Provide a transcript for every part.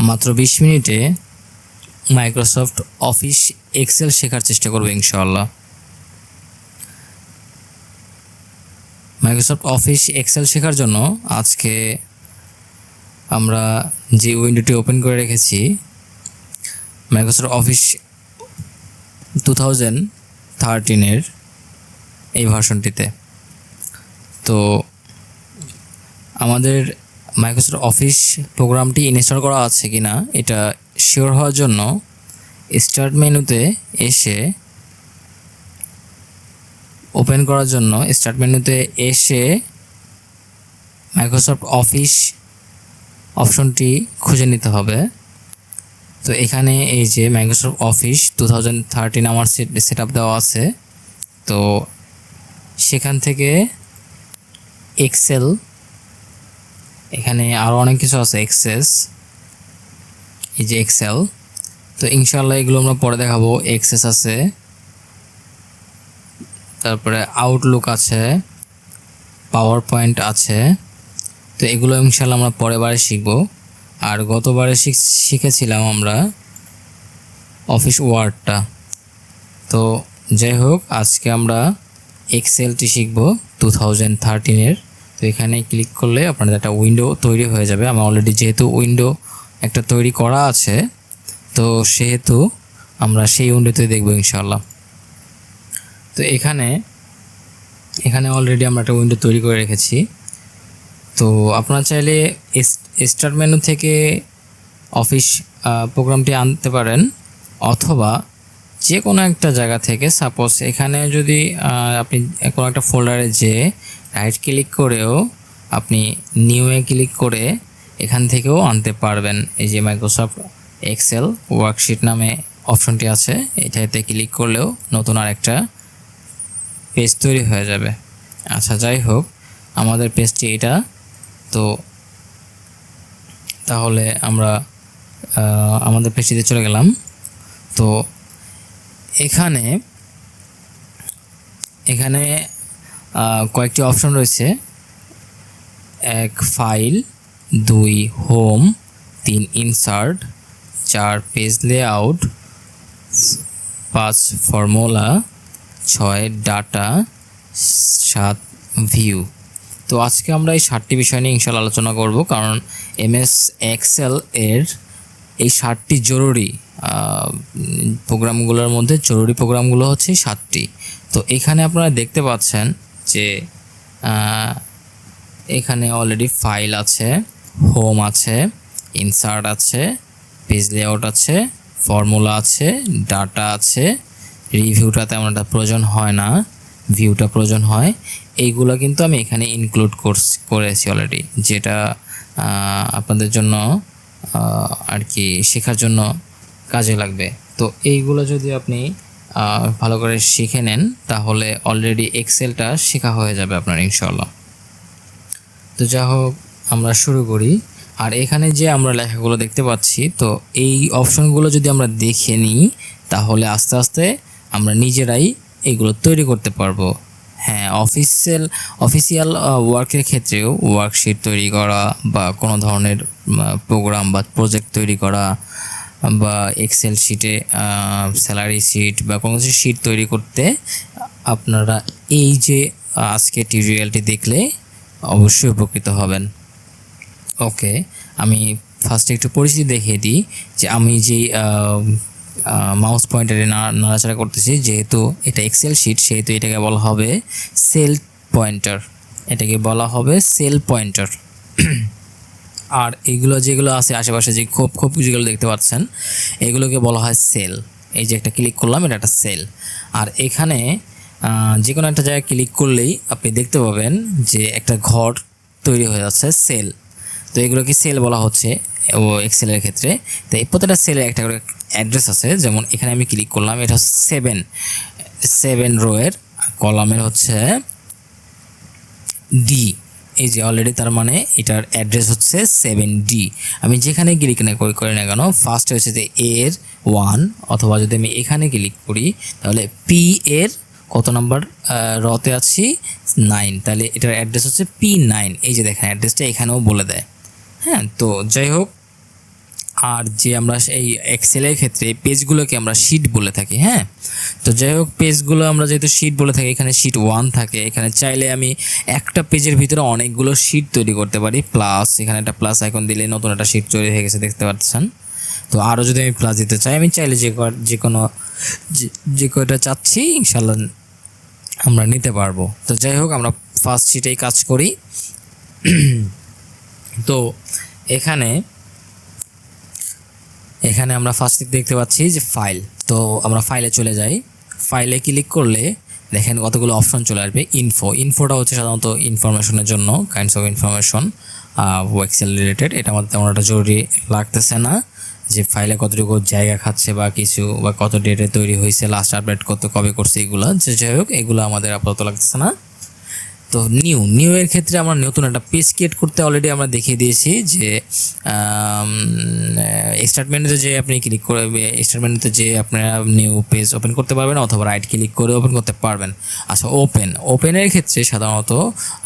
মাত্র 20 মিনিটে Microsoft office Excel শেখার চেষ্টা করব ইনশাআল্লাহ। মাইক্রোসফট অফিস এক্সেল শেখার জন্য আজকে আমরা যে উইন্ডোটি ওপেন করে রেখেছি মাইক্রোসফট অফিস 2013 এই ভার্সনটিতে। তো আমাদের মাইক্রোসফট অফিস প্রোগ্রামটি ইনস্টল করা আছে কি না এটা শিওর হওয়ার জন্য স্টার্ট মেনুতে এসে ওপেন করার জন্য স্টার্ট মেনুতে এসে মাইক্রোসফট অফিস অপশনটি খুঁজে নিতে হবে। তো এখানে এই যে মাইক্রোসফট অফিস 2013 আমার সেট আপ দেওয়া আছে। তো সেখান থেকে এক্সেল, এখানে আরও অনেক কিছু আছে, এক্সেস, এই যে এক্সেল। তো ইনশাআল্লাহ এগুলো আমরা পরে দেখাবো। এক্সেস আছে, তারপরে আউটলুক আছে, পাওয়ার পয়েন্ট আছে। তো এগুলো ইনশাআল্লাহ আমরা পরের বারে শিখব। আর গতবারে শিখেছিলাম আমরা অফিস ওয়ার্ডটা। তো যাই হোক, আজকে আমরা এক্সেলটি শিখব 2013-এর। তো এখানে ক্লিক করলে আপনাদের একটা উইন্ডো তৈরি হয়ে যাবে। আমার অলরেডি যেহেতু উইন্ডো একটা তৈরি করা আছে, তো সেহেতু আমরা সেই উইন্ডোতে দেখব ইনশাআল্লাহ। তো এখানে অলরেডি আমরা একটা উইন্ডো তৈরি করে রেখেছি। তো আপনারা চাইলে স্টার্ট মেনু থেকে অফিস প্রোগ্রামটি আনতে পারেন, অথবা যে কোনো একটা জায়গা থেকে, সাপোজ এখানে যদি আপনি কোনো একটা ফোল্ডারে যে রাইট ক্লিক করেও আপনি নিউয়ে ক্লিক করে এখান থেকেও আনতে পারবেন। এই যে মাইক্রোসফট এক্সেল ওয়ার্কশিট নামে অপশনটি আছে, এটাতে ক্লিক করলেও নতুন আরেকটা পেজ তৈরি হয়ে যাবে। আচ্ছা, যাই হোক, আমাদের পেজটি এটা। তো তাহলে আমরা আমাদের পেজটিতে চলে গেলাম। তো এখানে কয়েকটি অপশন রয়েছে। 1 file, 2 home, 3 insert, 4 page layout, 5 formula, 6 data, 7 view. তো আজকে আমরা এই 7টি বিষয় নিয়ে ইনশাআল্লাহ আলোচনা করব, কারণ এমএস এক্সেল এর এই 7টি জরুরি প্রোগ্রামগুলোর মধ্যে জরুরি প্রোগ্রামগুলো হচ্ছে 7টি। তো এখানে আপনারা দেখতে পাচ্ছেন যে এখানে অলরেডি ফাইল আছে, হোম আছে, ইনসার্ট আছে, পেজ লেআউট আছে, ফর্মুলা আছে, ডাটা আছে, রিভিউটা তেমন একটা প্রয়োজন হয় না, ভিউটা প্রয়োজন হয়। এইগুলো কিন্তু আমি এখানে ইনক্লুড করেছি অলরেডি, যেটা আপনাদের জন্য আর কি শেখার জন্য কাজে লাগবে। তো এইগুলো যদি আপনি ভালো করে শিখে নেন তাহলে অলরেডি এক্সেলটা শেখা হয়ে যাবে আপনার ইনশাআল্লাহ। তো যা হোক, আমরা শুরু করি। আর এখানে যে আমরা লেখাগুলো দেখতে পাচ্ছি, তো এই অপশনগুলো যদি আমরা দেখে নিই তাহলে আস্তে আস্তে আমরা নিজেরাই এগুলো তৈরি করতে পারবো। হ্যাঁ, অফিসিয়াল ওয়ার্কের ক্ষেত্রেও ওয়ার্কশিট তৈরি করা বা কোনো ধরনের প্রোগ্রাম বা প্রজেক্ট তৈরি করা, বা এক্সেল শিটে স্যালারি শিট বা কোনো কিছু শিট তৈরি করতে আপনারা এই যে আজকে টিউটোরিয়ালটি দেখলে অবশ্যই উপকৃত হবেন। ওকে, আমি ফার্স্টে একটু পরিচিতি দেখিয়ে দিই যে আমি যেই মাউস পয়েন্টারে নাড়াচাড়া করতেছি, যেহেতু এটা এক্সেল শিট সেহেতু এটাকে বলা হবে সেল পয়েন্টার। আর এইগুলো যেগুলো আছে আশেপাশে যে খোপ যেগুলো দেখতে পাচ্ছেন এগুলোকে বলা হয় সেল। এই যে একটা ক্লিক করলাম, এটা একটা সেল। আর এখানে যে কোনো একটা জায়গায় ক্লিক করলেই আপনি দেখতে পাবেন যে একটা ঘর তৈরি হয়ে যাচ্ছে, সেল। তো এগুলোকে সেল বলা হচ্ছে ও এক্সেলের ক্ষেত্রে। তো এই প্রত্যেকটা সেলের একটা করে অ্যাড্রেস আছে। যেমন এখানে আমি ক্লিক করলাম, এটা 7 রোয়ের, কলামের হচ্ছে ডি। এই যে অলরেডি, তার মানে এটার অ্যাড্রেস হচ্ছে 7D। আমি যেখানে ক্লিক করি না কেন, ফার্স্ট হচ্ছে যে এর 1, অথবা যদি আমি এখানে ক্লিক করি তাহলে পি এর কত নাম্বার রতে আছি 9, তাহলে এটার অ্যাড্রেস হচ্ছে P9। এই যে দেখেন অ্যাড্রেসটা এখানেও বলে দেয়। হ্যাঁ, তো যাই হোক, আর যে আমরা এই এক্সেলের ক্ষেত্রে পেজগুলোকে আমরা শিট বলে থাকি, হ্যাঁ। তো যাই হোক, পেজগুলো আমরা যেহেতু শিট বলে থাকি, এখানে শিট 1 থাকে। এখানে চাইলে আমি একটা পেজের ভিতরে অনেকগুলো শিট তৈরি করতে পারি। প্লাস এখানে একটা প্লাস আইকন দিলে নতুন একটা শিট তৈরি হয়ে গেছে, দেখতে পাচ্ছেন। তো আরও যদি আমি প্লাস দিতে চাই, আমি চাইলে যে কয়টা চাচ্ছি ইনশাল্লাহ আমরা নিতে পারবো। তো যাই হোক, আমরা ফার্স্ট শিটেই কাজ করি। তো এখানে আমরা ফার্স্ট দেখতে পাচ্ছি যে ফাইল। তো আমরা ফাইলে চলে যাই। ফাইলে ক্লিক করলে দেখেন কতগুলো অপশন চলে আসবে। ইনফোটা হচ্ছে সাধারণত ইনফরমেশনের জন্য, kinds of information Excel related. এটা আমাদের তেমন একটা জরুরি লাগতেছে না যে ফাইলে কতটুকু জায়গা খাচ্ছে বা কিছু, বা কত ডেটে তৈরি হয়েছে, লাস্ট আপডেট কবে করছে, এগুলো যাই হোক, এগুলো আমাদের আপাতত লাগতেছে না। তো নিউ এর ক্ষেত্রে আমরা নতুন একটা পেজ ক্রিয়েট করতে অলরেডি আমরা দেখিয়ে দিয়েছি যে স্টার্টমেন্টে যে আপনি ক্লিক করে স্টার্টমেন্টে যে আপনারা নিউ পেজ ওপেন করতে পারবেন, অথবা রাইট ক্লিক করে ওপেন করতে পারবেন। আচ্ছা, ওপেনের ক্ষেত্রে সাধারণত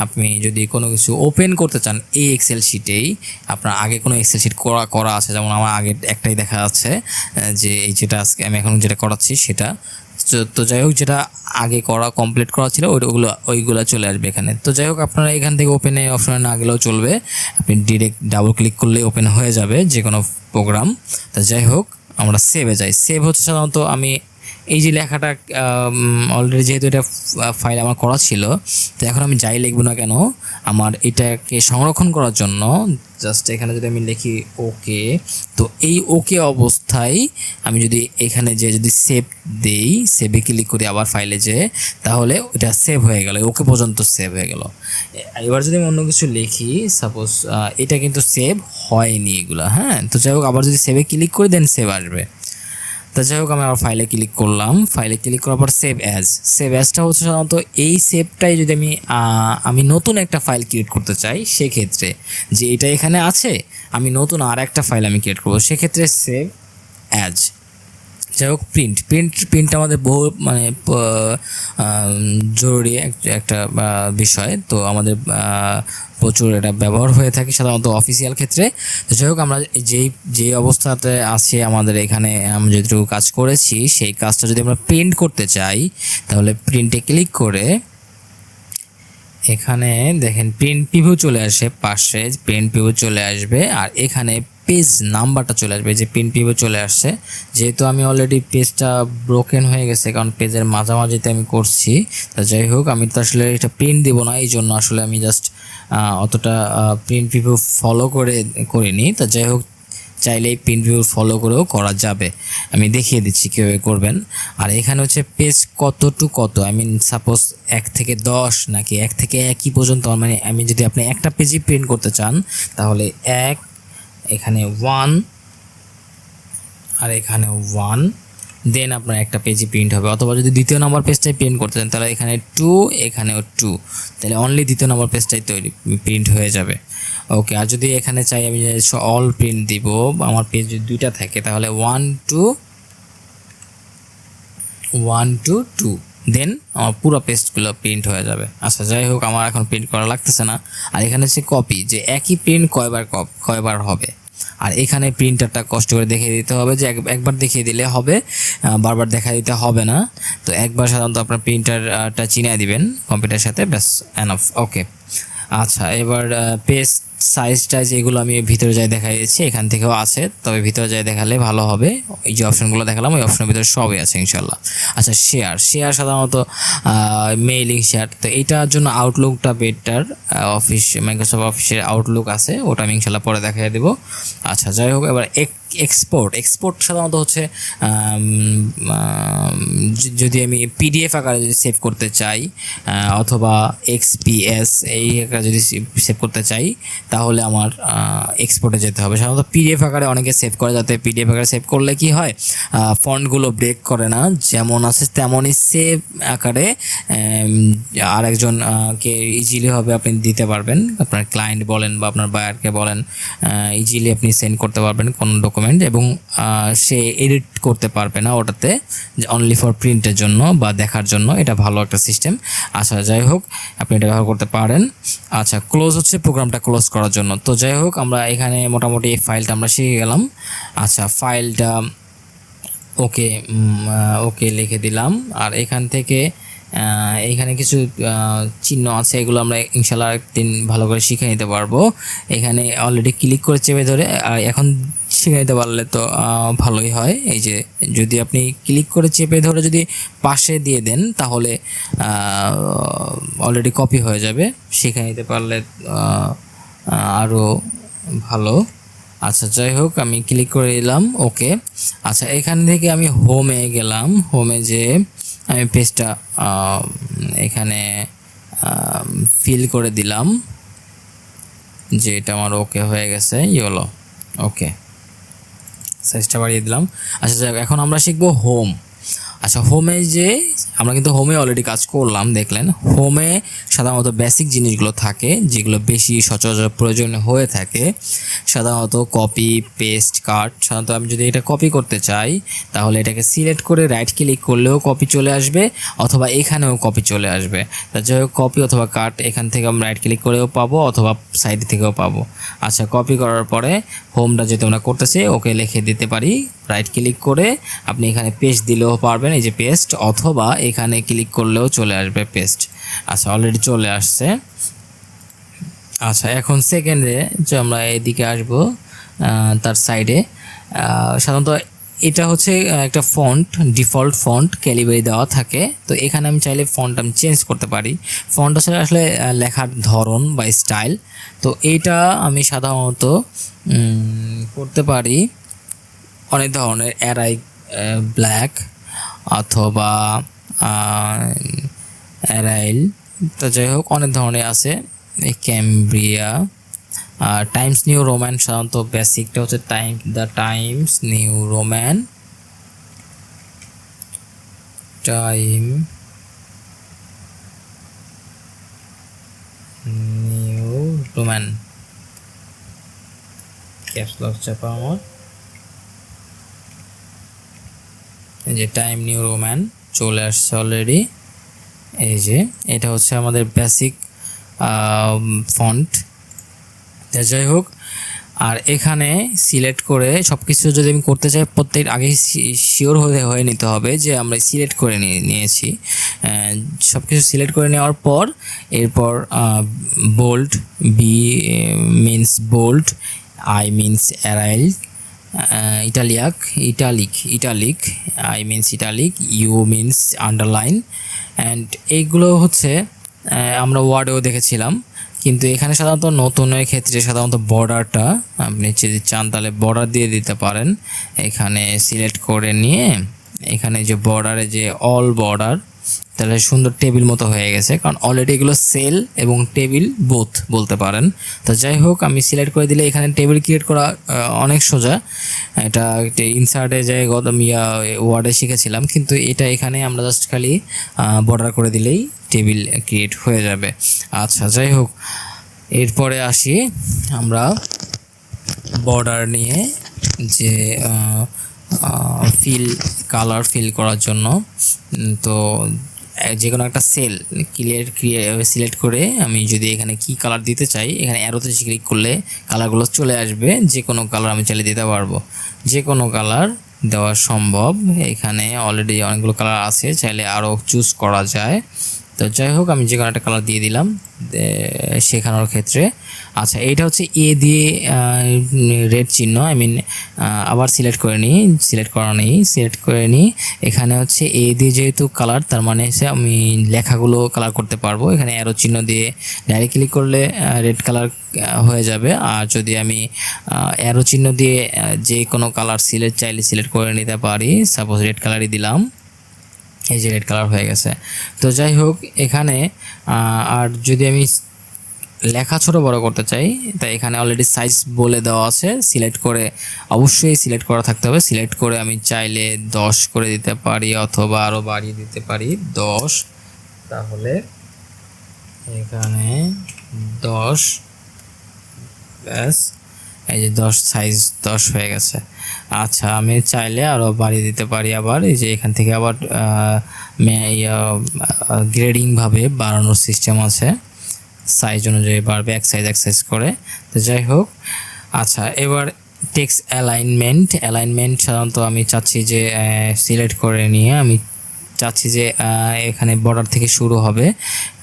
আপনি যদি কোনো কিছু ওপেন করতে চান এই এক্সেল শিটেই, আপনার আগে কোনো এক্সেল শিট করা আছে, যেমন আমার আগে একটাই দেখা যাচ্ছে যে এই যেটা আজকে আমি এখন যেটা করাচ্ছি সেটা। তো যাই হোক, যেটা আগে কমপ্লিট করা ছিল ওইগুলো চলে আসবে এখানে। তো যাই হোক, আপনারা এখান থেকে ওপেনে অপশনে না গেলেও চলবে, আপনি ডিরেক্ট ডাবল ক্লিক করলে ওপেন হয়ে যাবে যে কোনো প্রোগ্রাম। তো যাই হোক, আমরা সেভে যাই। সেভ হচ্ছে সাধারণত আমি এই যে লেখাটা অলরেডি যেহেতু এটা ফাইল আমার করা ছিল, তো এখন আমি যাই লিখব না কেন, আমার এটাকে সংরক্ষণ করার জন্য জাস্ট এখানে যদি আমি লিখি ওকে, তো এই ওকে অবস্থায় আমি যদি এখানে যদি সেভ দেই, সেভে ক্লিক করি আবার ফাইলে তাহলে এটা সেভ হয়ে গেল, ওকে পর্যন্ত সেভ হয়ে গেল। এবার যদি আমি অন্য কিছু লিখি, সাপোজ এটা কিন্তু সেভ হয়নি এগুলো, হ্যাঁ। তো যাই হোক, আবার যদি সেভে ক্লিক করি দেন সেভ আসবে। তো যাই হোক, আমি আবার ফাইলে ক্লিক করলাম। ফাইলে ক্লিক করার পর সেভ অ্যাজটা হচ্ছে সাধারণত এই সেভটাই যদি আমি নতুন একটা ফাইল ক্রিয়েট করতে চাই, সেক্ষেত্রে যে এটা এখানে আছে, আমি নতুন আর একটা ফাইল আমি ক্রিয়েট করবো, সেক্ষেত্রে সেভ অ্যাজ। যাই হোক, প্রিন্ট আমাদের বহু জরুরি একটা বিষয়। তো আমাদের প্রচুর এটা ব্যবহার হয়ে থাকে সাধারণত অফিসিয়াল ক্ষেত্রে। তো যাই হোক, আমরা যেই অবস্থাতে আছি, আমাদের এখানে আমরা যেটুকু কাজ করেছি সেই কাজটা যদি আমরা প্রিন্ট করতে চাই, তাহলে প্রিন্টে ক্লিক করে এখানে দেখেন প্রিন্ট প্রিভিউ চলে আসে, পাশে প্রিন্ট প্রিভিউ চলে আসবে, আর এখানে পেজ নাম্বারটা চলে আসবে। যে প্রিন্ট প্রিভিউ চলে আসছে, যেহেতু আমি অলরেডি পেজটা ব্রোকেন হয়ে গেছে, কারণ পেজের মাঝামাঝিতে আমি করছি। তো যাই হোক, আমি তো আসলে এটা প্রিন্ট দেবো না, এই জন্য আসলে আমি জাস্ট অতটা প্রিন্ট প্রিভিউ ফলো করিনি। তো যাই হোক, চাইলে এই প্রিন্ট ভিউ ফলো করেও করা যাবে, আমি দেখিয়ে দিচ্ছি কীভাবে করবেন। আর এখানে হচ্ছে পেজ কত, আই মিন সাপোজ 1 থেকে 10 নাকি 1 থেকে 1 পর্যন্ত, মানে আমি যদি আপনি একটা পেজই প্রিন্ট করতে চান তাহলে 1, এখানে 1 আর এখানে 1, দেন আপনার একটা পেজই প্রিন্ট হবে। অথবা যদি দ্বিতীয় নম্বর পেজটাই প্রিন্ট করতে চান তাহলে এখানে 2, এখানেও 2, তাহলে অনলি দ্বিতীয় নম্বর পেজটাই প্রিন্ট হয়ে যাবে। ওকে, আর যদি এখানে চাই আমি অল প্রিন্ট দিব, আমার পেজ যদি 2টা থাকে তাহলে 1 to 2, দেন আমার পুরো পেজগুলো প্রিন্ট হয়ে যাবে। আচ্ছা, যাই হোক, আমার এখন প্রিন্ট করা লাগতেছে না। আর এখানে হচ্ছে কপি, যে একই প্রিন্ট কয়বার হবে। আর এখানে প্রিন্টারটা কষ্ট করে দেখিয়ে দিতে হবে, যে একবার দেখিয়ে দিলে হবে, বারবার দেখা দিতে হবে না। তো একবার সাধারণত আপনার প্রিন্টারটা চিনিয়ে দিবেন কম্পিউটারের সাথে, ব্যাস এনাফ। ওকে, আচ্ছা, এবার পেজ সাইজ এগুলো আমি ভিতরে যাই দেখাই দিচ্ছি, এখান থেকেও আছে, তবে ভিতরে যাই দেখালে ভালো হবে। এই যে অপশনগুলো দেখালাম, ওই অপশনের ভিতরে সবই আছে ইনশাল্লাহ। আচ্ছা, শেয়ার সাধারণত মেইলিং শেয়ার, তো এইটার জন্য আউটলুকটা বেটার। মাইক্রোসফট অফিসের আউটলুক আছে, ওটা আমি ইনশাল্লাহ পরে দেখাই দেবো। আচ্ছা, যাই হোক, এবার এক্সপোর্ট সাধারণত হচ্ছে যদি আমি পিডিএফ আকারে যদি সেভ করতে চাই, অথবা XPS এই আকারে যদি সেভ করতে চাই, তাহলে আমার এক্সপোর্টে যেতে হবে। সাধারণত পিডিএফ আকারে অনেকে সেভ করে, যাতে পিডিএফ আকারে সেভ করলে কি হয়, ফন্টগুলো ব্রেক করে না, যেমন আছে তেমনই সেভ আকারে আরেকজনকে ইজিলি হবে আপনি দিতে পারবেন। আপনার ক্লায়েন্ট বলেন বা আপনার বায়ারকে বলেন, ইজিলি আপনি সেন্ড করতে পারবেন কোনো ডকুমেন্ট, এবং সে এডিট করতে পারবে না ওটাতে, অনলি ফর প্রিন্টের জন্য বা দেখার জন্য। এটা ভালো একটা সিস্টেম। আচ্ছা, যাই হোক, আপনি এটা ব্যবহার করতে পারেন। আচ্ছা, ক্লোজ হচ্ছে প্রোগ্রামটা ক্লোজ করার জন্য। তো যাই হোক আমরা এখানে মোটামুটি এই ফাইলটা আমরা শিখে গেলাম। আচ্ছা ফাইলটা ওকে ওকে লিখে দিলাম। আর এখান থেকে এখানে কিছু চিহ্ন আছে, এগুলো আমরা ইনশাল্লাহ একদিন ভালো করে শিখে নিতে পারবো। এখানে অলরেডি ক্লিক করে চেপে ধরে আর এখন শিখে নিতে পারলে তো ভালোই হয়। এই যে যদি আপনি ক্লিক করে চেপে ধরে যদি পাশে দিয়ে দেন তাহলে অলরেডি কপি হয়ে যাবে, শিখে নিতে পারলে আরও ভালো। আচ্ছা যাই হোক আমি ক্লিক করে দিলাম ওকে। আচ্ছা এখান থেকে আমি হোমে গেলাম, হোমে যে আমি পেজটা এখানে ফিল করে দিলাম যে এটা আমার ওকে হয়ে গেছে, হলো ওকে, সাইজটা বাড়িয়ে দিলাম। আচ্ছা যাই হোক এখন আমরা শিখবো হোম। আচ্ছা হোমে যে আমরা কিন্তু হোমে অলরেডি কাজ করলাম দেখলেন। হোমে সাধারণত বেসিক জিনিসগুলো থাকে যেগুলো বেশি সচরাচর প্রয়োজন হয়ে থাকে, সাধারণত কপি পেস্ট কাট। সাধারণত আমি যদি এটা কপি করতে চাই তাহলে এটাকে সিলেক্ট করে রাইট ক্লিক করলেও কপি চলে আসবে অথবা এখানেও কপি চলে আসবে। তা যাই হোক কপি অথবা কাট এখান থেকে আমরা রাইট ক্লিক করেও পাবো অথবা সাইড থেকেও পাবো। আচ্ছা কপি করার পরে হোমটা যেহেতু আমরা করতেছি ওকে লিখে দিতে পারি, রাইট ক্লিক করে আপনি এখানে পেস্ট দিলেও পারবেন, এই যে পেস্ট, অথবা এখানে ক্লিক করলেও চলে আসবে পেস্ট। আচ্ছা অলরেডি চলে আসছে। আচ্ছা এখন সেকেন্ডে যে আমরা এদিকে আসব তার সাইডে সাধারণত এটা হচ্ছে একটা ফন্ট, ডিফল্ট ফন্ট ক্যালিব্রি দেওয়া থাকে। তো এখানে আমি চাইলে ফন্ট আমি চেঞ্জ করতে পারি। ফন্ট আসলে লেখার ধরন বা স্টাইল। তো এইটা আমি সাধারণত করতে পারি অনেক ধরনের, অ্যারাই ব্ল্যাক অথবা অ্যারাইল। তো যাই হোক অনেক ধরনের আছে, এই ক্যামব্রিয়া, টাইমস নিউ রোম্যান। সাধারণত বেসিকটা হচ্ছে the Times new Roman, time new Roman, caps lock চাপা আমার, এই যে টাইম নিউ রোম্যান চলে আসছে অলরেডি। এই যে এটা হচ্ছে আমাদের বেসিক ফন্ট। যাই হোক আর এখানে সিলেক্ট করে সব কিছু যদি আমি করতে চাই প্রত্যেক আগে শিওর হয়ে নিতে হবে যে আমরা সিলেক্ট করে নিয়েছি। সব কিছু সিলেক্ট করে নেওয়ার পর এরপর bold, B means bold, I means Arial, italic, I means italic, U means underline. And এইগুলো হচ্ছে আমরা ওয়ার্ডেও দেখেছিলাম, কিন্তু এখানে সাধারণত নতুনের ক্ষেত্রে সাধারণত বর্ডারটা আপনি যদি চান তাহলে বর্ডার দিয়ে দিতে পারেন। এখানে সিলেক্ট করে নিয়ে এখানে যে বর্ডারে যে অল বর্ডার, তাহলে সুন্দর টেবিল মতো হয়ে গেছে, কারণ অলরেডি এগুলো সেল এবং টেবিল বোথ বলতে পারেন। তো যাই হোক আমি সিলেক্ট করে দিলে এখানে টেবিল ক্রিয়েট করা অনেক সোজা। এটা ইনসার্টে যে ওয়ার্ডে শিখেছিলাম, কিন্তু এটা এখানে আমরা জাস্ট খালি বর্ডার করে দিলেই টেবিল ক্রিয়েট হয়ে যাবে। আচ্ছা যাই হোক এরপরে আসি আমরা বর্ডার নিয়ে, যে কালার ফিল করার জন্য। তো যে কোনো একটা সেল সিলেক্ট করে আমি যদি এখানে কি কালার দিতে চাই এখানে অ্যারোতে ক্লিক করলে কালারগুলো চলে আসবে, যে কোনো কালার আমি চাইলে দিতে পারবো, যে কোনো কালার দেওয়া সম্ভব। এখানে অলরেডি অনেকগুলো কালার আছে, চাইলে আরও চুজ করা যায়। তো যাই হোক আমি যে কোনো একটা কালার দিয়ে দিলাম শেখানোর ক্ষেত্রে। আচ্ছা এইটা হচ্ছে এ দিয়ে রেড চিহ্ন, আবার সিলেক্ট করে নিই। এখানে হচ্ছে এ দিয়ে যেহেতু কালার, তার মানে হচ্ছে আমি লেখাগুলো কালার করতে পারবো। এখানে অ্যারো চিহ্ন দিয়ে ডাইরেক্ট ক্লিক করলে রেড কালার হয়ে যাবে। আর যদি আমি অ্যারো চিহ্ন দিয়ে যে কোনো কালার চাইলে সিলেক্ট করে নিতে পারি। সাপোজ রেড কালারই দিলাম, এই যে রেড কালার হয়ে গেছে। তো যাই হোক এখানে আর যদি আমি লেখা ছোট বড় করতে চাই, তাই এখানে অলরেডি সাইজ বলে দেওয়া আছে, অবশ্যই সিলেক্ট করা থাকতে হবে। সিলেক্ট করে আমি চাইলে 10 করে দিতে পারি অথবা আরও বাড়িয়ে দিতে পারি 10। তাহলে এখানে 10 ব্যাস, এই যে 10 সাইজ 10 হয়ে গেছে। আচ্ছা আমি চাইলে আরও বাড়িয়ে দিতে পারি আবার, এই যে এখান থেকে আবার গ্রেডিংভাবে বাড়ানোর সিস্টেম আছে। সাইজ অনুযায়ী বাড়বে এক সাইজ করে। তো যাই হোক, আচ্ছা এবার টেক্সট অ্যালাইনমেন্ট সাধারণত আমি চাচ্ছি যে সিলেক্ট করে নিয়ে আমি চাচ্ছি যে এখানে বর্ডার থেকে শুরু হবে,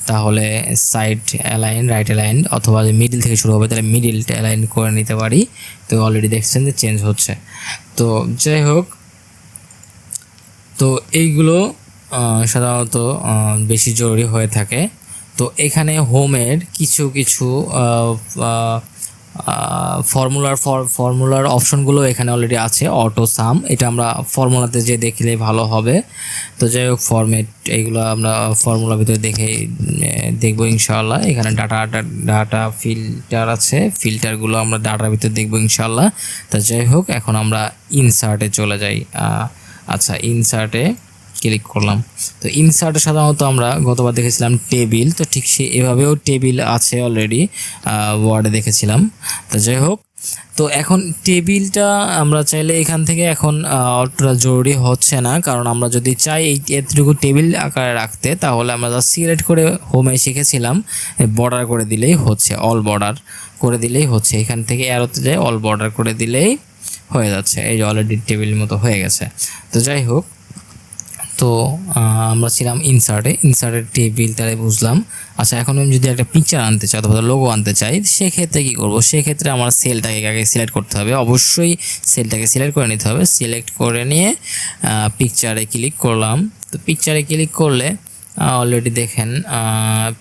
তাহলে সাইড অ্যালাইন, রাইট অ্যালাইন, অথবা মিডিল থেকে শুরু হবে তাহলে মিডিলটা অ্যালাইন করে নিতে পারি। তো অলরেডি দেখছেন যে চেঞ্জ হচ্ছে। তো যাই হোক, তো এইগুলো সাধারণত বেশি জরুরি হয়ে থাকে। তো এখানে হোমের কিছু কিছু ফর্মুলার অপশনগুলো এখানে অলরেডি আছে। অটো সাম, এটা আমরা ফর্মুলাতে যে দেখলে ভালো হবে। তো যাই হোক, ফরম্যাট এইগুলো আমরা ফর্মুলার ভিতরে দেখবো ইনশাআল্লাহ। এখানে ডাটা ফিল্টার আছে, ফিল্টারগুলো আমরা ডাটার ভিতরে দেখবো ইনশাআল্লাহ। তো যাই হোক, এখন আমরা ইনসার্টে চলে যাই। আচ্ছা, ইনসার্টে ক্লিক করলাম। তো ইনসার্টে সাধারণত আমরা গতবার দেখেছিলাম টেবিল, তো ঠিক এভাবেও টেবিল আছে অলরেডি, ওয়ার্ডে দেখেছিলাম। তো যাই হোক, তো এখন টেবিলটা আমরা চাইলে এখান থেকে এখন অতটা জরুরি হচ্ছে না, কারণ আমরা যদি চাই এতটুকু টেবিল আকারে রাখতে, তাহলে আমরা সিলেক্ট করে হোমে শিখেছিলাম বর্ডার করে দিলেই হচ্ছে, অল বর্ডার করে দিলেই হচ্ছে। এখান থেকে অ্যারোতে যায় অল বর্ডার করে দিলেই হয়ে যাচ্ছে। এই যে অলরেডি টেবিল মতো হয়ে গেছে। তো যাই হোক, তো আমরা ছিলাম ইনসার্টের টেবিল, তাহলে বুঝলাম। আচ্ছা, এখন আমি যদি একটা পিকচার আনতে চাই অথবা লোগো আনতে চাই, সেক্ষেত্রে কী করব? সেক্ষেত্রে আমার সেলটাকে আগে সিলেক্ট করতে হবে, অবশ্যই সেলটাকে সিলেক্ট করে নিতে হবে। সিলেক্ট করে নিয়ে পিকচারে ক্লিক করলাম। তো পিকচারে ক্লিক করলে অলরেডি দেখেন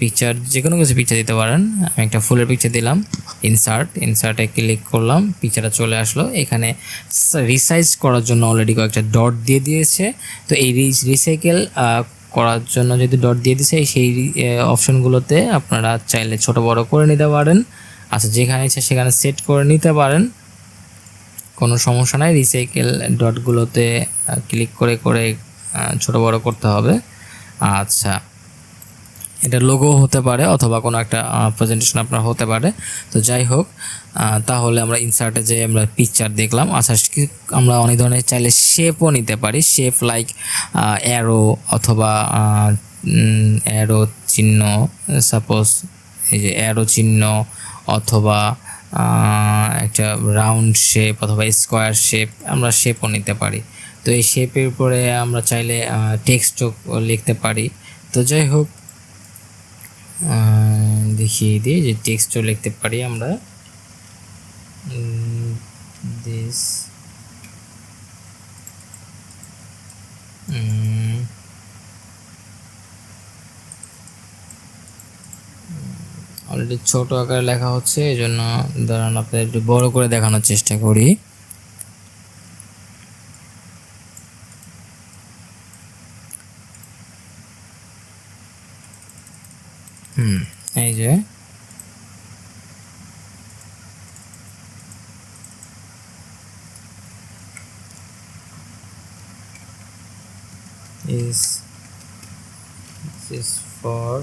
পিকচার, যে কোনো কিছু পিকচার দিতে পারেন। আমি একটা ফুলের পিকচার দিলাম, ইনসার্টে ক্লিক করলাম, পিকচারটা চলে আসলো। এখানে রিসাইজ করার জন্য অলরেডি কয়েকটা ডট দিয়ে দিয়েছে। তো এই রিসাইকেল করার জন্য যদি ডট দিয়ে দিয়েছে, সেই অপশনগুলোতে আপনারা চাইলে ছোট বড় করে নিতে পারেন। আচ্ছা, যেখানে ইচ্ছা সেখানে সেট করে নিতে পারেন, কোনো সমস্যা নাই। রিসাইকেল ডটগুলোতে ক্লিক করে করে ছোট বড় করতে হবে। আচ্ছা, এটা লোগো হতে পারে অথবা কোনো একটা প্রেজেন্টেশন আপনার হতে পারে। তো যাই হোক, তাহলে আমরা ইনসার্টে যে আমরা পিকচার দেখলাম। আচ্ছা, আমরা অনেক ধরনের চাইলে শেপও নিতে পারি, শেপ লাইক অ্যারো অথবা অ্যারো চিহ্ন, সাপোজ এই যে অ্যারো চিহ্ন, অথবা একটা রাউন্ড শেপ অথবা স্কোয়ার শেপ, আমরা শেপও নিতে পারি। তো এই শেপের উপরে আমরা চাইলে টেক্সটও লিখতে পারি। তো যাই হোক, দেখিয়ে দিই যে টেক্সটও লিখতে পারি আমরা। দিস অলরেডি ছোট আকারে লেখা হচ্ছে, এই জন্য দাঁড়ান আপনাদের একটু বড় করে দেখানোর চেষ্টা করি। এই যে is for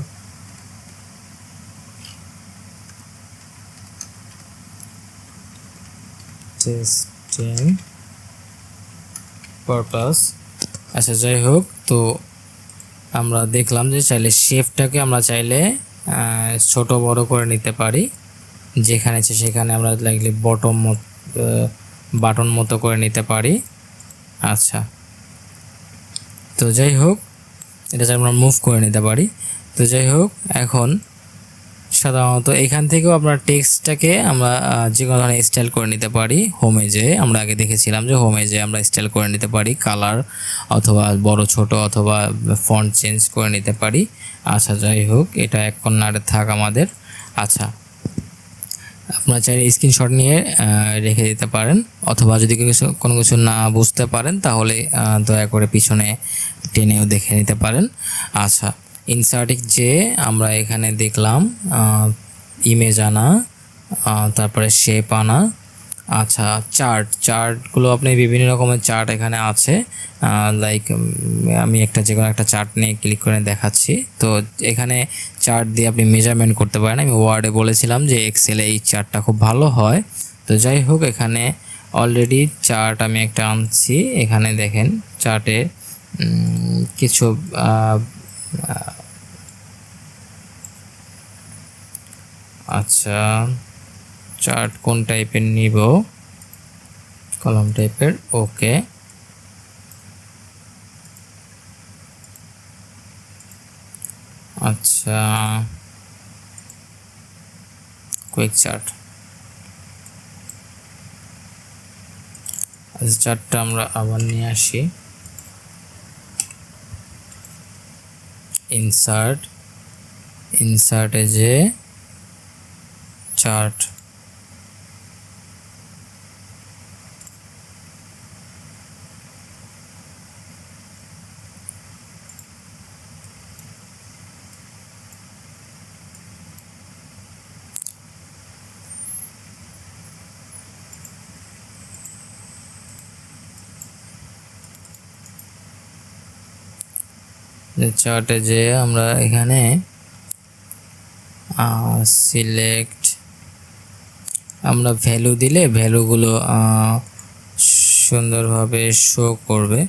testing purpose। আচ্ছা, যাই হোক, তো আমরা দেখলাম যে চাইলে শেপটাকে আমরা চাইলে ছোট বড় করে নিতে পারি, যেখানে সেখানে আমরা লাগলে বাটন মতো করে নিতে পারি। আচ্ছা, তো যাই হোক, এটা আমরা মুভ করে নিতে পারি। তো যাই হোক, এখন সাধারণত এখান থেকেও আপনার টেক্সটটাকে আমরা যে কোনো ধরনের স্টাইল করে নিতে পারি। হোমে যে আমরা আগে দেখেছিলাম যে হোমে যে আমরা স্টাইল করে নিতে পারি, কালার অথবা বড় ছোট অথবা ফন্ট চেঞ্জ করে নিতে পারি। আচ্ছা, যাই হোক, এটা এক কর্নারে থাক আমাদের। আচ্ছা, আপনারা চাইলে স্ক্রিনশট নিয়ে রেখে দিতে পারেন, অথবা যদি কোনো কিছু না বুঝতে পারেন তাহলে দয়া করে পিছনে টেনেও দেখে নিতে পারেন। আচ্ছা, ইনসার্টে যে আমরা এখানে দেখলাম ইমেজ আনা, তারপরে শেপ আনা। আচ্ছা, চার্টগুলো আপনি বিভিন্ন রকমের চার্ট এখানে আছে, লাইক আমি যে কোনো একটা চার্ট নিয়ে ক্লিক করে দেখাচ্ছি। তো এখানে চার্ট দিয়ে আপনি মেজারমেন্ট করতে পারেন। আমি ওয়ার্ডে বলেছিলাম যে এক্সেলে এই চার্টটা খুব ভালো হয়। তো যাই হোক, এখানে অলরেডি চার্ট আমি একটা আনছি। এখানে দেখেন চার্টে কিছু আচ্ছা, চার্ট কোন টাইপের নিব? কলাম টাইপের, ওকে। আচ্ছা, কুইক চার্ট। আচ্ছা, চার্টটা আমরা আবার নিয়ে আসি। ইনসার্টে যে চার্ট, চার্টে যে আমরা এখানে সিলেক্ট, আমরা ভ্যালু দিলে ভ্যালুগুলো সুন্দরভাবে শো করবে।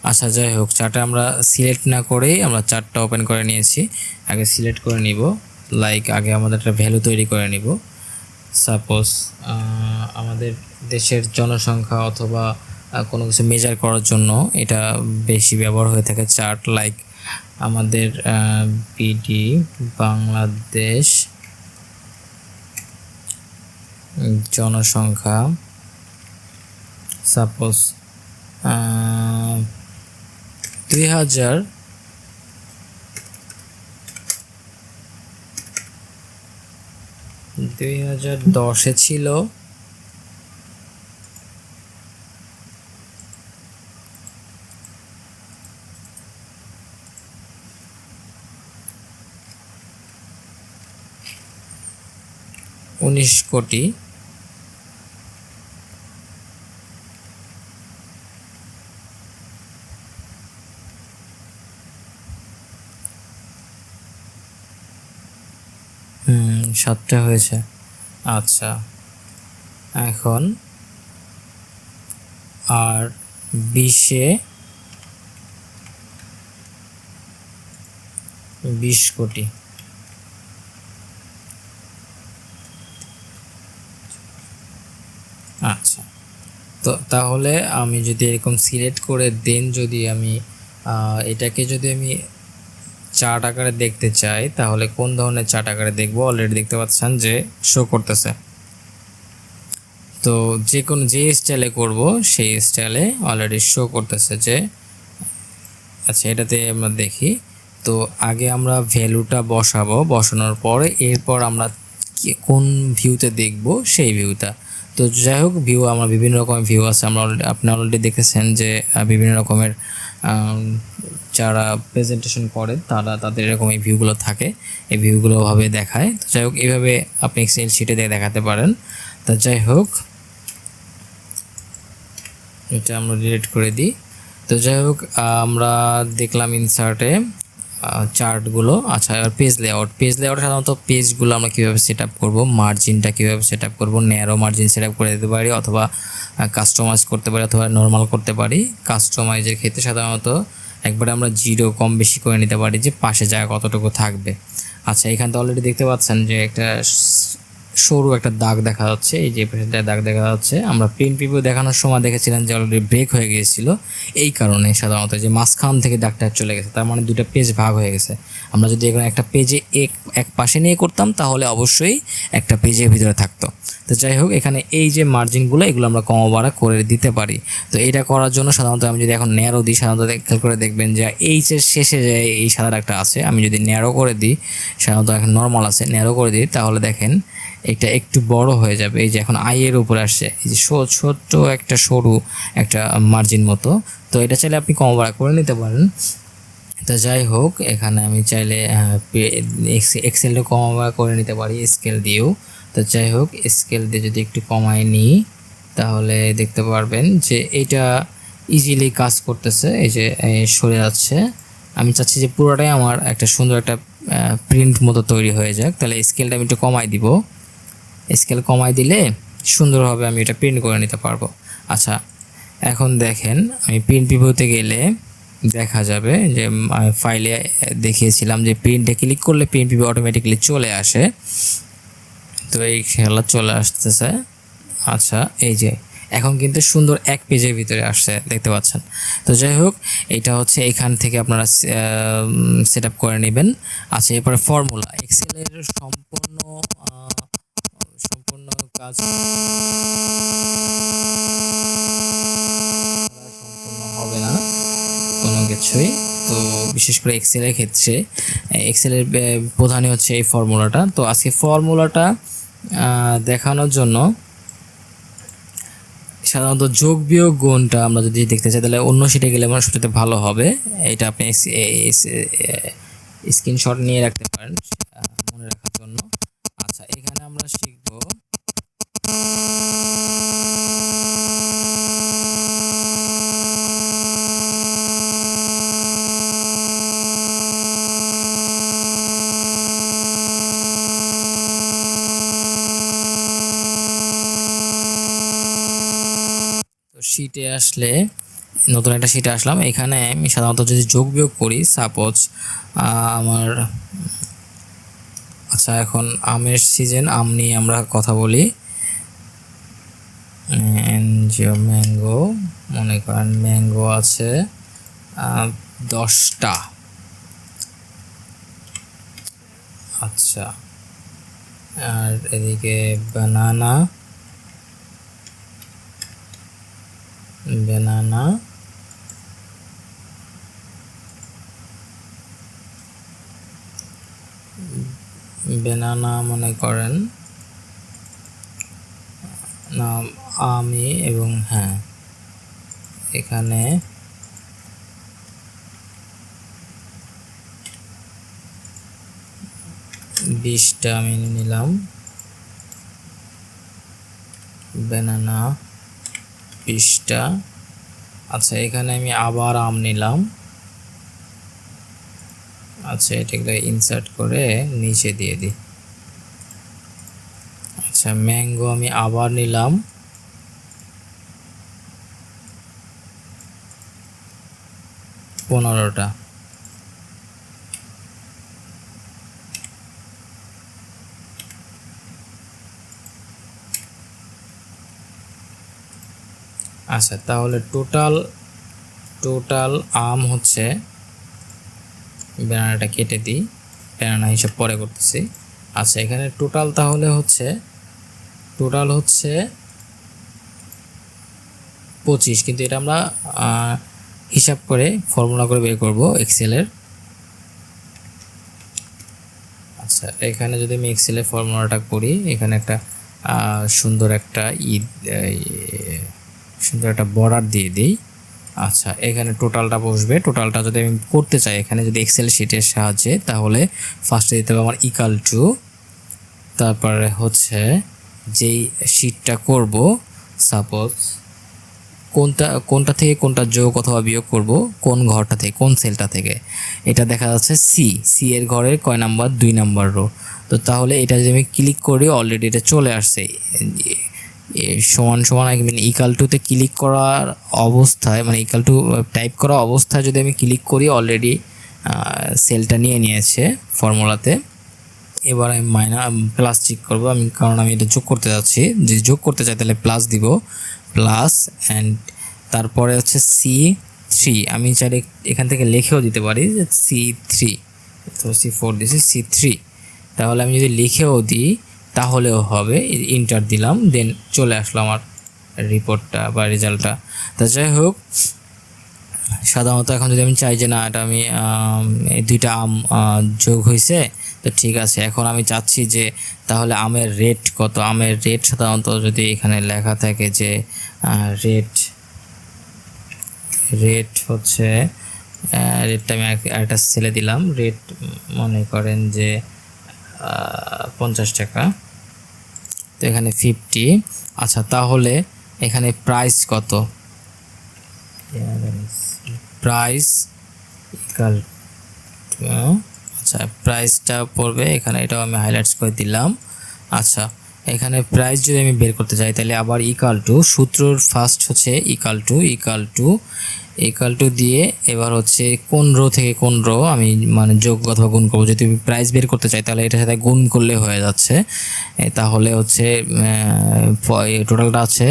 আচ্ছা, যাই হোক, চার্টে আমরা সিলেক্ট না করেই আমরা চার্টটা ওপেন করে নিয়েছি। আগে সিলেক্ট করে নিব, লাইক আগে আমাদের একটা ভ্যালু তৈরি করে নিব। সাপোজ আমাদের দেশের জনসংখ্যা অথবা কোনো কিছু মেজার করার জন্য এটা বেশি ব্যবহার হয়ে থাকে চার্ট, লাইক আমাদের বিডি বাংলাদেশ জনসংখ্যা, সাপোজ 2010-এ ছিল 19 কোটি। সাতটা হয়েছে। আচ্ছা, এখন আর 20-এ 20 কোটি। আচ্ছা, তো তাহলে আমি যদি এরকম সিলেক্ট করে দেন, যদি আমি এটাকে যদি আমি চার্ট আকারে দেখতে চাই, তাহলে কোন ধরনের চার্ট আকারে দেখবো? অলরেডি দেখতে পাচ্ছেন যে শো করতেছে। তো যে কোনো যে স্টাইলে করব সেই স্টাইলে অলরেডি শো করতেছে যে। আচ্ছা, এটাতে আমরা দেখি। তো আগে আমরা ভ্যালুটা বসাবো, বসানোর পরে এরপর আমরা কোন ভিউতে দেখব সেই ভিউটা। তো যাই হোক, ভিউ আমরা বিভিন্ন রকমের ভিউ আছে, আমরা আপনি অলরেডি দেখেছেন যে বিভিন্ন রকমের যারা প্রেজেন্টেশন করে তাদের এরকম এই ভিউগুলো থাকে, এই ভিউগুলো ভাবে দেখায়। তো যাই হোক, এইভাবে আপনি এক্সেল শিটে দিয়ে দেখাতে পারেন। তো যাই হোক, এটা আমরা ডিলিট করে দিই। তো যাই হোক, আমরা দেখলাম ইনসার্টে চার্টগুলো। আচ্ছা, এবার পেজ লেআউট সাধারণত পেজগুলো আমরা কীভাবে সেট আপ করবো, মার্জিনটা কীভাবে সেট আপ করবো, ন্যারো মার্জিন সেট আপ করে দিতে পারি, অথবা কাস্টমাইজ করতে পারি, অথবা নর্মাল করতে পারি। কাস্টমাইজের ক্ষেত্রে সাধারণত একবারে আমরা 0 কম বেশি করে নিতে পারি, যে পাশে জায়গা কতটুকু থাকবে। আচ্ছা, এখানে তো অলরেডি দেখতে পাচ্ছেন যে একটা সরু একটা দাগ দেখা যাচ্ছে, এই যে পেজটা দাগ দেখা যাচ্ছে। আমরা প্রিন্ট প্রিভিউ দেখানোর সময় দেখেছিলাম যে অলরেডি ব্রেক হয়ে গিয়েছিল, এই কারণে সাধারণত যে মাঝখান থেকে দাগটা চলে গেছে, তার মানে দুটো পেজ ভাগ হয়ে গেছে। আমরা যদি এখানে একটা পেজে এক পাশে নিয়ে করতাম, তাহলে অবশ্যই একটা পেজের ভিতরে থাকতো। তো যাই হোক, এখানে এই যে মার্জিনগুলো, এগুলো আমরা কম বাড়া করে দিতে পারি। তো এটা করার জন্য সাধারণত আমি যদি এখন ন্যারো দিই, সাধারণত খেয়াল করে দেখবেন যে এইচের শেষে যে এই সাদা দাগটা আছে, আমি যদি ন্যারো করে দিই, সাধারণত এখন নর্মাল আছে, ন্যারো করে দিই, তাহলে দেখেন এটা একটু বড় হয়ে যাবে। এই যে এখন আইয়ের উপরে আসছে, এই যে ছোট্ট একটা সরু একটা মার্জিন মতো। তো এটা চাইলে আপনি কম বাড়া করে নিতে পারেন। তো যাই হোক, এখানে আমি চাইলে এক্সেলটা কম বাড়া করে নিতে পারি স্কেল দিয়েও। তো যাই হোক, স্কেল দিয়ে যদি একটু কমায় নিই, তাহলে দেখতে পারবেন যে এটা ইজিলি কাজ করতেছে, এই যে সরে যাচ্ছে। আমি চাচ্ছি যে পুরোটাই আমার একটা সুন্দর একটা প্রিন্ট মতো তৈরি হয়ে যাক, তাহলে স্কেলটা আমি একটু কমাই দিব। স্কেল কমাই দিলে সুন্দরভাবে আমি এটা প্রিন্ট করে নিতে পারবো। আচ্ছা, এখন দেখেন, আমি প্রিন্ট প্রিভিউতে গেলে দেখা যাবে যে ফাইলে দেখিয়েছিলাম যে প্রিন্টে ক্লিক করলে প্রিন্ট প্রিভিউ অটোমেটিক্যালি চলে আসে। তো এই খেলা চলে আসতেছে। আচ্ছা, এই যে এখন কিন্তু সুন্দর এক পেজের ভিতরে আসছে, দেখতে পাচ্ছেন। তো যাই হোক, এটা হচ্ছে এখান থেকে আপনারা সেট আপ করে নেবেন। আচ্ছা, এরপরে ফর্মুলা এক্সেলের সম্পূর্ণ কাজ সম্পূর্ণ হবে না কোনো কিছুই। তো বিশেষ করে এক্সেলের ক্ষেত্রে এক্সেলের প্রধানই হচ্ছে এই ফর্মুলাটা। তো আজকে ফর্মুলাটা দেখানোর জন্য সাধারণত যোগ বিয়োগ গুণটা আমরা যদি দেখতে চাই তাহলে অন্য শিটে গেলে আমার সবচেয়ে ভালো হবে। এটা আপনি স্ক্রিনশট নিয়ে রাখতে পারেন মনে রাখার জন্য। আচ্ছা, এখানে আমরা শিখব শিটে আসলে, নতুন একটা শিটে আসলাম। এখানে আমি সাধারণত যদি যোগ বিয়োগ করি, সাপোজ আমার, আচ্ছা এখন আমের সিজন, আম নিয়ে আমরা কথা বলি। ম্যাঙ্গো, মনে করেন ম্যাঙ্গো আছে 10টা। আচ্ছা, আর এদিকে বানানা মনে করেন না আমি, এবং হ্যাঁ এখানে বিশটা আমি নিলাম, ব্যানানা 20টা। আচ্ছা, এখানে আমি আবার আম নিলাম। আচ্ছা, এটাকে ইনসার্ট করে নিচে দিয়ে দিই। আচ্ছা, ম্যাঙ্গো আমি আবার নিলাম, 15টা। আচ্ছা, তাহলে টোটাল আম হচ্ছে, ব্যানানাটা কেটে দিই, ব্যানানা হিসাব পরে করতেছি। আচ্ছা, এখানে টোটাল তাহলে হচ্ছে 25, কিন্তু এটা আমরা হিসাব করে ফর্মুলা করে বের করব এক্সেলের। আচ্ছা, এখানে যদি আমি এক্সেলের ফর্মুলাটা করি, এখানে একটা সুন্দর একটা বর্ডার দিয়ে দিই। আচ্ছা, এখানে টোটালটা বসবে। টোটালটা যদি আমি করতে চাই এখানে যদি এক্সেল শিটের সাহায্যে, তাহলে ফার্স্টে দিতে হবে আমার ইকাল টু, তারপরে হচ্ছে যেই শিটটা করব, সাপোজ কোনটা থেকে কোনটা যোগ অথবা বিয়োগ করব, কোন ঘরটা থেকে কোন সেলটা থেকে, এটা দেখা যাচ্ছে সি এর ঘরের কয় নাম্বার, 2 নাম্বার রো। তো তাহলে এটা যদি আমি ক্লিক করি, অলরেডি এটা চলে আসছে সমান মানে ইকাল টুতে ক্লিক করার অবস্থায়, মানে ইকাল টু টাইপ করা অবস্থায় যদি আমি ক্লিক করি, অলরেডি সেলটা নিয়েছে ফর্মুলাতে। এবার আমি প্লাস চেক করবো আমি, কারণ আমি এটা যোগ করতে যাচ্ছি। যে যোগ করতে চাই তাহলে প্লাস দিব, প্লাস অ্যান্ড তারপরে হচ্ছে C3। আমি চাইলে এখান থেকে লিখেও দিতে পারি যে C3, তো C4 দিয়েছি, C3। তাহলে আমি যদি লিখেও দিই তাহলেও হবে, ইন্টার দিলাম, দেন চলে আসলো আমার রিপোর্টটা বা রেজাল্টটা। তা যাই হোক, সাধারণত এখন যদি আমি চাই যে না, এটা আমি এই 2টা আম যোগ হয়েছে, তো ঠিক আছে। এখন আমি চাচ্ছি যে তাহলে আমের রেট কত, আমের রেট সাধারণত যদি এখানে লেখা থাকে যে রেট হচ্ছে, রেটটা আমি একটা ছেলে দিলাম, রেট মনে করেন যে 50 টাকা, তো এখানে 50। আচ্ছা, তাহলে এখানে প্রাইস কত, প্রাইস ইকাল, আচ্ছা প্রাইসটা পড়বে এখানে, এটাও আমি হাইলাইটস করে দিলাম। আচ্ছা, এখানে প্রাইস যদি আমি বের করতে চাই তাহলে আবার ইকাল টু, সূত্রর ফার্স্ট হচ্ছে ইকাল টু ইকুয়াল টু দিয়ে এবার হচ্ছে কোন রো থেকে কোন রো আমি মানে যোগ অথবা গুণ করবো। যদি আমি প্রাইস বের করতে চাই তাহলে এটার সাথে গুণ করলে হয়ে যাচ্ছে। তাহলে হচ্ছে টোটালটা আছে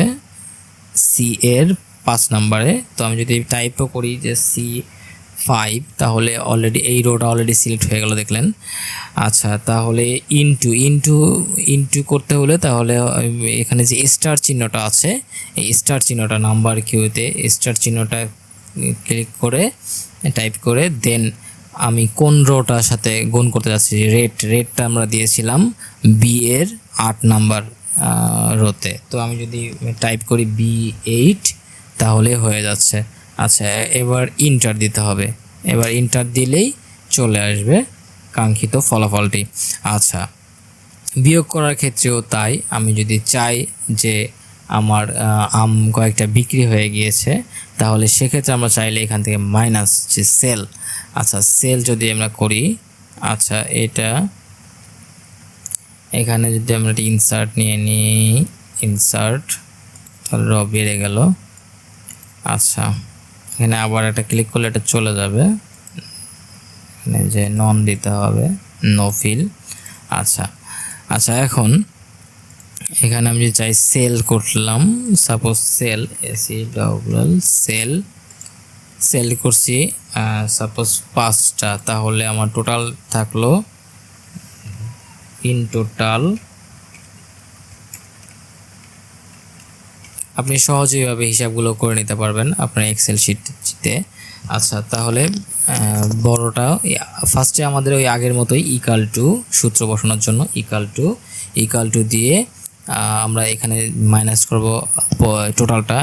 সি এর 5 নম্বরে। তো আমি যদি টাইপও করি যে C5 তাহলে অলরেডি এই রোটা অলরেডি সিলেক্ট হয়ে গেল দেখলেন। আচ্ছা, তাহলে ইনটু ইনটু ইনটু করতে হলে তাহলে এখানে যে স্টার চিহ্নটা আছে এই স্টার চিহ্নটা নাম্বার কিউতে স্টার চিহ্নটা ক্লিক করে টাইপ করে দেন আমি কোন রোটার সাথে গুণ করতে যাচ্ছি, রেটটা আমরা দিয়েছিলাম বি এর 8 নাম্বার রোতে। তো আমি যদি টাইপ করি B8 তাহলে হয়ে যাচ্ছে। আচ্ছা, এবার ইন্টার দিতে হবে। এবার ইন্টার দিলেই চলে আসবে কাঙ্ক্ষিত ফলাফলটি। আচ্ছা, বিয়োগ করার ক্ষেত্রেও তাই। আমি যদি চাই যে আমার আম কয়েকটা বিক্রি হয়ে গিয়েছে তাহলে সেক্ষেত্রে আমরা চাইলে এখান থেকে মাইনাস যে সেল, আচ্ছা সেল যদি আমরা করি, আচ্ছা এটা এখানে যদি আমরা ইনসার্ট নিয়ে নিই, ইনসার্ট তাহলে র বেড়ে গেল। আচ্ছা, এখানে আবার একটা ক্লিক করলে এটা চলে যাবে, এখানে যে নন দিতে হবে, নো ফিল। আচ্ছা আচ্ছা, এখন এখানে আমি যদি চাই সেল করলাম, সাপোজ সেল সেল করছি সাপোজ 5টা, তাহলে আমার টোটাল থাকলো ইন টোটাল। আপনি সহজেইভাবে হিসাবগুলো করে নিতে পারবেন আপনার এক্সেল শিটে। আচ্ছা, তাহলে বড়টা ফার্স্টে আমাদের ওই আগের মতোই ইকাল টু সূত্র বসানোর জন্য ইকাল টু দিয়ে আমরা এখানে মাইনাস করব টোটালটা,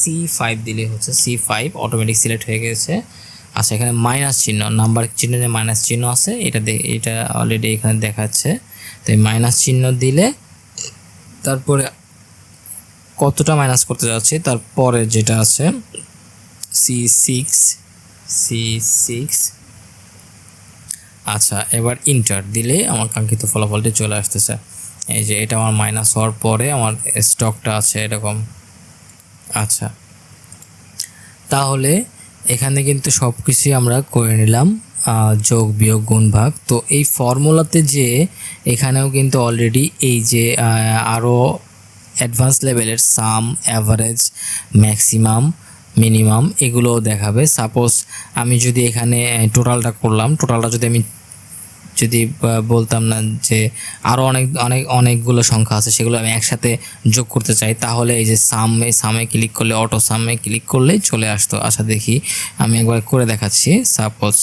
C5 দিলে হচ্ছে C5 অটোমেটিক সিলেক্ট হয়ে গেছে। আচ্ছা, এখানে মাইনাস চিহ্ন, নাম্বার চিহ্নে যে মাইনাস চিহ্ন আছে এটা অলরেডি এখানে দেখাচ্ছে। তো এই মাইনাস চিহ্ন দিলে তারপরে কতটা মাইনাস করতে যাচ্ছি তারপরে যেটা আছে C6। আচ্ছা, এবার ইন্টার দিলে আমার কাঙ্ক্ষিত ফলাফলটি চলে আসতেছে। এই যে এটা আমার মাইনাস হওয়ার পরে আমার স্টকটা আছে এরকম। আচ্ছা, তাহলে এখানে কিন্তু সব কিছুই আমরা করে নিলাম, যোগ বিয়োগ গুণ ভাগ। তো এই ফর্মুলাতে যে এখানেও কিন্তু অলরেডি এই যে আরও অ্যাডভান্স লেভেলের সাম, অ্যাভারেজ, ম্যাক্সিমাম, মিনিমাম এগুলোও দেখাবে। সাপোজ আমি যদি এখানে টোটালটা করলাম, টোটালটা যদি বলতাম না যে আরও অনেকগুলো সংখ্যা আছে সেগুলো আমি একসাথে যোগ করতে চাই, তাহলে এই যে সামে ক্লিক করলে, অটো সামে ক্লিক করলেই চলে আসতো। আচ্ছা দেখি, আমি একবার করে দেখাচ্ছি। সাপোজ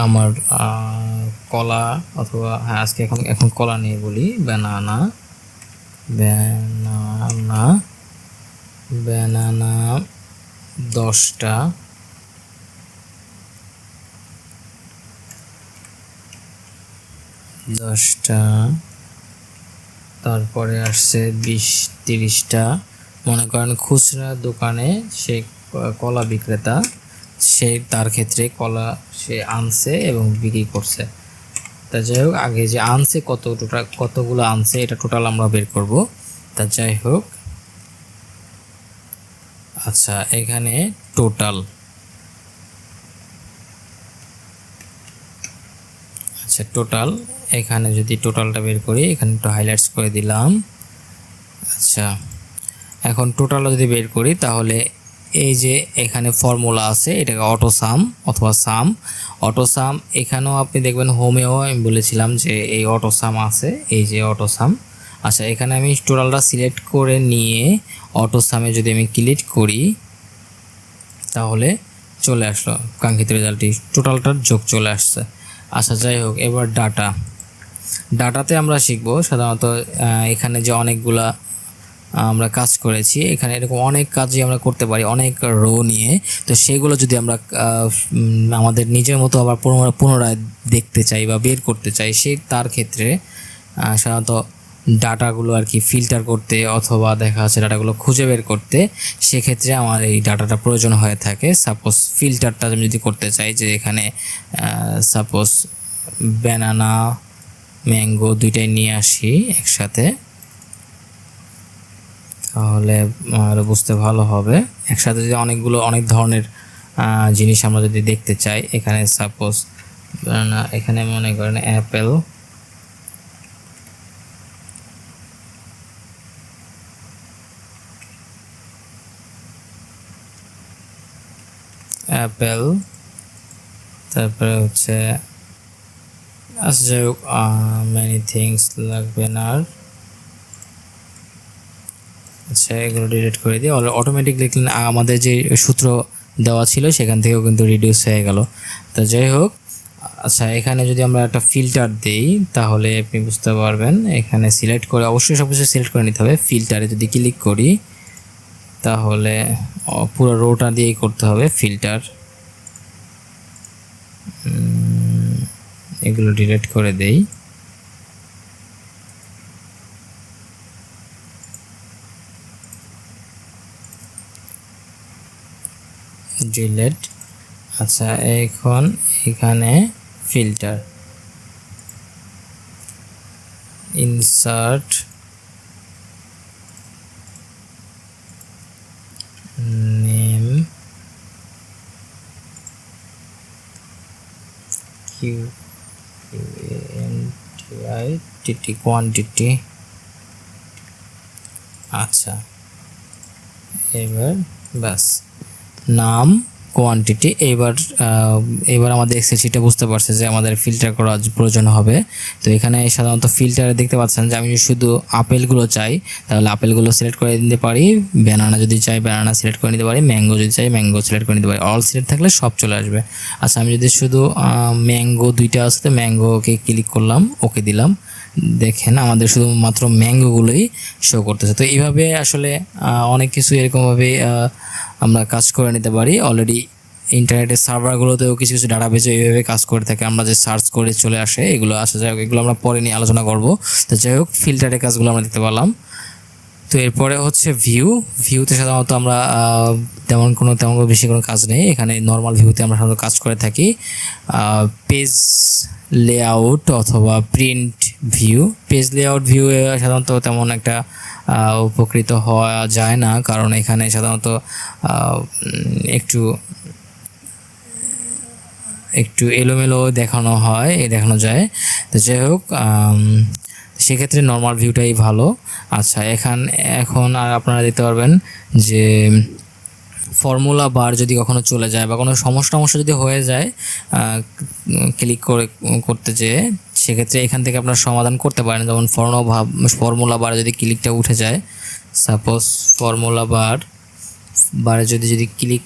আমার কলা অথবা হ্যাঁ আজকে এখন কলা নিয়ে বলি, ব্যানানা 10টা, তারপরে আসছে 20-30টা। মনে করেন খুচরা দোকানে সে কলা বিক্রেতা, তার ক্ষেত্রে কলা সে আনছে এবং বিক্রি করছে। তা যাই হোক, আগে যে আনছে কতগুলো আনছে এটা টোটাল আমরা বের করব। তা যাই হোক, আচ্ছা এখানে টোটাল, আচ্ছা টোটাল, এখানে যদি টোটালটা বের করি, এখানে একটু হাইলাইটস করে দিলাম। আচ্ছা, এখন টোটালটা যদি বের করি তাহলে এই যে এখানে ফর্মুলা আছে, এটাকে অটোসাম অথবা অটোসাম। এখানেও আপনি দেখবেন হোমেও আমি বলেছিলাম যে এই অটোসাম আছে, এই যে অটোসাম। আচ্ছা, এখানে আমি টোটালটা সিলেক্ট করে নিয়ে অটোসামে যদি আমি ক্লিক করি তাহলে চলে আসলো কাঙ্ক্ষিত রেজাল্টটি, টোটালটার যোগ চলে আসছে। আচ্ছা যাই হোক, এবার ডাটাতে আমরা শিখব সাধারণত এখানে যে অনেকগুলা আমরা কাজ করেছি, এখানে এরকম অনেক কাজই আমরা করতে পারি অনেক রো নিয়ে। তো সেগুলো যদি আমরা আমাদের নিজের মতো আবার পুনরায় দেখতে চাই বা বের করতে চাই, তার ক্ষেত্রে সাধারণত ডাটাগুলো আর কি ফিল্টার করতে অথবা দেখা যাচ্ছে ডাটাগুলো খুঁজে বের করতে, সেক্ষেত্রে আমার এই ডাটাটা প্রয়োজন হয়ে থাকে। সাপোজ ফিল্টারটা আমি যদি করতে চাই, যে এখানে সাপোজ ব্যানানা, ম্যাঙ্গো দুইটাই নিয়ে আসি একসাথে। তাহলে আরও বুঝতে ভালো হবে। একসাথে যদি অনেক ধরনের জিনিস আমরা যদি দেখতে চাই, এখানে সাপোজ এখানে মনে করেন অ্যাপেল, তারপরে হচ্ছে আচ্ছা যাই হোক, মেনি থিংস লাগবে না আর। আচ্ছা এগুলো ডিলিট করে দিই। অটোমেটিক লিখলেন আমাদের যে সূত্র দেওয়া ছিল সেখান থেকেও কিন্তু রিডিউস হয়ে গেল। তো যাই হোক, আচ্ছা এখানে যদি আমরা একটা ফিল্টার দিই তাহলে আপনি বুঝতে পারবেন। এখানে সিলেক্ট করে অবশ্যই সব কিছু সিলেক্ট করে নিতে হবে। ফিল্টারে যদি ক্লিক করি তাহলে পুরো রোটা দিয়েই করতে হবে ফিল্টার। এগুলো ডিলিট করে দেই। ডিলিট। আচ্ছা এখন এখানে ফিল্টার, ইনসার্ট, নেম, কোয়ান্টিটি। আচ্ছা এবার বাস নাম, কোয়ান্টিটি। এবার আমাদের এক্সেল শিটটা বুঝতে পারছে যে আমাদের ফিল্টার করার প্রয়োজন হবে। তো এখানে সাধারণত ফিল্টারে দেখতে পাচ্ছেন যে আমি শুধু আপেলগুলো চাই তাহলে আপেলগুলো সিলেক্ট করে দিতে পারি, ব্যানানা যদি চাই ব্যানানা সিলেক্ট করে নিতে পারি, ম্যাঙ্গো যদি চাই ম্যাঙ্গো সিলেক্ট করে নিতে পারি। অল সিলেক্ট থাকলে সব চলে আসবে। আচ্ছা আমি যদি শুধু ম্যাঙ্গো দুইটা আছে তো ম্যাঙ্গোকে ক্লিক করলাম, ওকে দিলাম, দেখেন আমাদের শুধুমাত্র ম্যাঙ্গোগুলোই শো করতেছে। তো এইভাবে আসলে অনেক কিছু এরকমভাবে আমরা কাজ করে নিতে পারি। অলরেডি ইন্টারনেটের সার্ভারগুলোতেও কিছু কিছু ডাটাবেসে এইভাবে কাজ করে থাকে, আমরা যে সার্চ করে চলে আসে এগুলো আসে। যাই হোক এগুলো আমরা পরে নিয়ে আলোচনা করব। তো যাই হোক ফিল্টারের কাজগুলো আমরা দেখতে পেলাম। তো এরপরে হচ্ছে ভিউতে সাধারণত আমরা তেমন বেশি কোনো কাজ নেই। এখানে নর্মাল ভিউতে আমরা সাধারণত কাজ করে থাকি। পেজ লেআউট অথবা print view. Page layout view সাধারণত তেমন একটা উপকৃত হওয়া যায় না, কারণ এখানে সাধারণত একটু এলোমেলো দেখানো যায়। তো যাই হোক সেক্ষেত্রে নর্মাল ভিউটাই ভালো। আচ্ছা এখন আর আপনারা দেখতে পারবেন যে ফর্মুলা বার যদি কখনো চলে যায় বা কোনো সমস্যা যদি হয়ে যায় ক্লিক করতে যেয়ে, সেক্ষেত্রে এখান থেকে আপনারা সমাধান করতে পারেন। যেমন ফর্মুলা বার যদি ক্লিকটা উঠে যায়, সাপোজ ফর্মুলা বারে যদি ক্লিক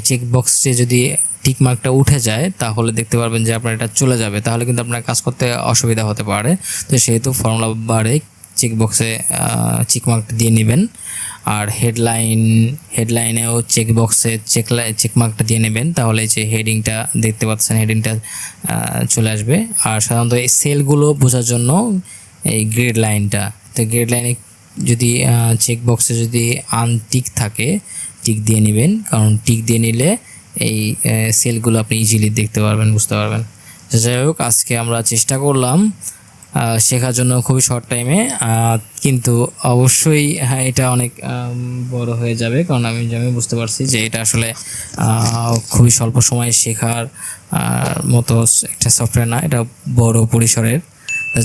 চেক বক্সে যদি টিক মার্কটা উঠে যায় তাহলে দেখতে পারবেন যে আপনার এটা চলে যাবে, তাহলে কিন্তু আপনার কাজ করতে অসুবিধা হতে পারে। তো সেহেতু ফর্মুলা বারে চেক বক্সে চেক মার্কটা দিয়ে নেবেন। আর হেডলাইনেও চেক বক্সে চেক মার্কটা দিয়ে নেবেন, তাহলে যে হেডিংটা দেখতে পাচ্ছেন হেডিংটা চলে আসবে। আর সাধারণত এই সেলগুলো বোঝার জন্য এই গ্রেড লাইনটা, তো গ্রেড লাইনে যদি চেক বক্সে যদি আনটিক থাকে টিক দিয়ে নেবেন, কারণ টিক দিয়ে নিলে এই সেলগুলো আপনি ইজিলি দেখতে পারবেন, বুঝতে পারবেন। যাই হোক আজকে আমরা চেষ্টা করলাম শেখার জন্য খুবই শর্ট টাইমে, কিন্তু অবশ্যই এটা অনেক বড় হয়ে যাবে, কারণ আমি বুঝতে পারছি যে এটা আসলে খুবই স্বল্প সময়ে শেখার মতো একটা সফটওয়্যার না, এটা বড় পরিসরের।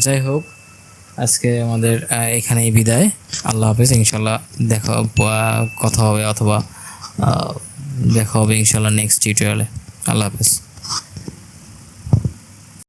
যাই হোক আজকে আমাদের এখানেই বিদায়। আল্লাহ হাফেজ। ইনশাল্লাহ কথা হবে অথবা দেখা হবে ইনশাল্লাহ নেক্সট টিউটোরিয়ালে। আল্লাহ হাফেজ।